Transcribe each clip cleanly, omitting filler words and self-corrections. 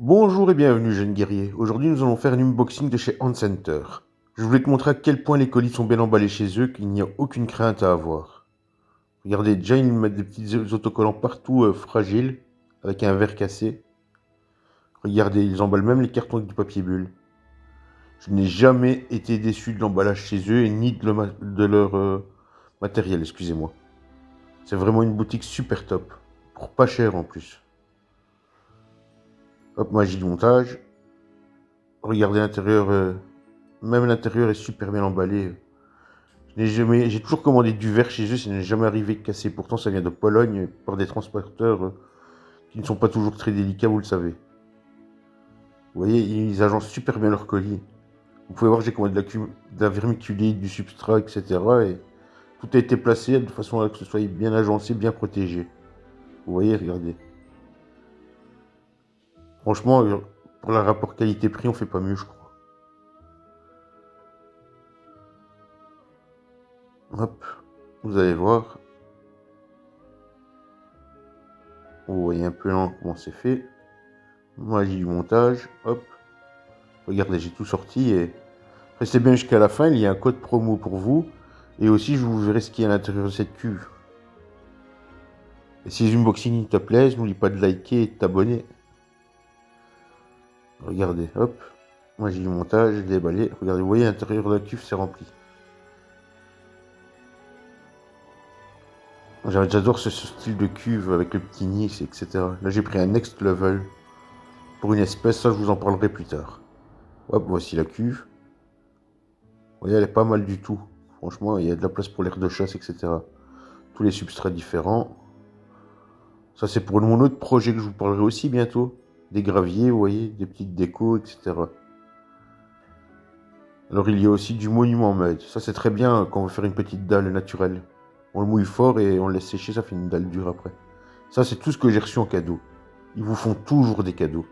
Bonjour et bienvenue jeune guerrier. Aujourd'hui nous allons faire un unboxing de chez Hand Center. Je voulais te montrer à quel point les colis sont bien emballés chez eux, qu'il n'y a aucune crainte à avoir. Regardez, déjà ils mettent des petits autocollants partout fragiles, avec un verre cassé. Regardez, ils emballent même les cartons avec du papier bulle. Je n'ai jamais été déçu de l'emballage chez eux et ni de leur matériel, excusez-moi. C'est vraiment une boutique super top, pour pas cher en plus. Hop, magie du montage. Regardez l'intérieur, même l'intérieur est super bien emballé. J'ai toujours commandé du verre chez eux, ça n'est jamais arrivé de casser. Pourtant, ça vient de Pologne par des transporteurs qui ne sont pas toujours très délicats, vous le savez. Vous voyez, ils agencent super bien leurs colis. Vous pouvez voir, j'ai commandé de la vermiculite, du substrat, etc. Et tout a été placé de façon à ce que ce soit bien agencé, bien protégé. Vous voyez, regardez. Franchement, pour le rapport qualité-prix, on fait pas mieux, je crois. Hop, vous allez voir. Vous voyez un peu là comment c'est fait. Magie du montage, hop. Regardez, j'ai tout sorti et restez bien jusqu'à la fin, il y a un code promo pour vous. Et aussi, je vous verrai ce qu'il y a à l'intérieur de cette cuve. Et si les unboxings te plaisent, n'oublie pas de liker et de t'abonner. Regardez, hop. Magie du montage, déballé. Regardez, vous voyez, l'intérieur de la cuve, c'est rempli. J'adore ce style de cuve avec le petit nix, etc. Là, j'ai pris un next level pour une espèce, ça, je vous en parlerai plus tard. Hop, voici la cuve. Vous voyez, elle est pas mal du tout. Franchement, il y a de la place pour l'air de chasse, etc. Tous les substrats différents. Ça, c'est pour mon autre projet que je vous parlerai aussi bientôt. Des graviers, vous voyez, des petites décos, etc. Alors, il y a aussi du monument mud. Ça, c'est très bien quand on veut faire une petite dalle naturelle. On le mouille fort et on le laisse sécher, ça fait une dalle dure après. Ça, c'est tout ce que j'ai reçu en cadeau. Ils vous font toujours des cadeaux.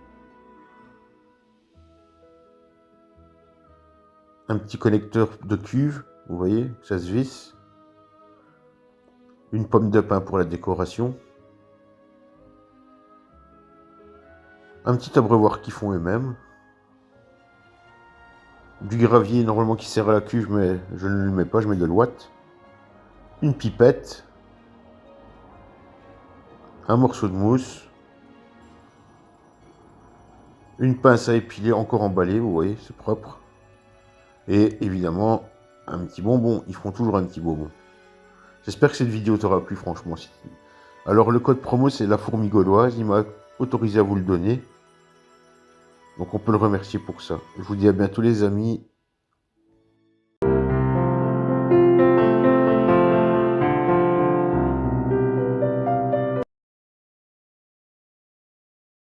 Un petit connecteur de cuve, vous voyez, ça se visse. Une pomme de pin pour la décoration. Un petit abreuvoir qu'ils font eux-mêmes. Du gravier normalement qui sert à la cuve, mais je ne le mets pas, je mets de l'ouate. Une pipette. Un morceau de mousse. Une pince à épiler encore emballée, vous voyez, c'est propre. Et évidemment, un petit bonbon. Ils font toujours un petit bonbon. J'espère que cette vidéo t'aura plu, franchement. Alors, le code promo, c'est la fourmi gauloise. Il m'a autorisé à vous le donner. Donc, on peut le remercier pour ça. Je vous dis à bientôt, les amis.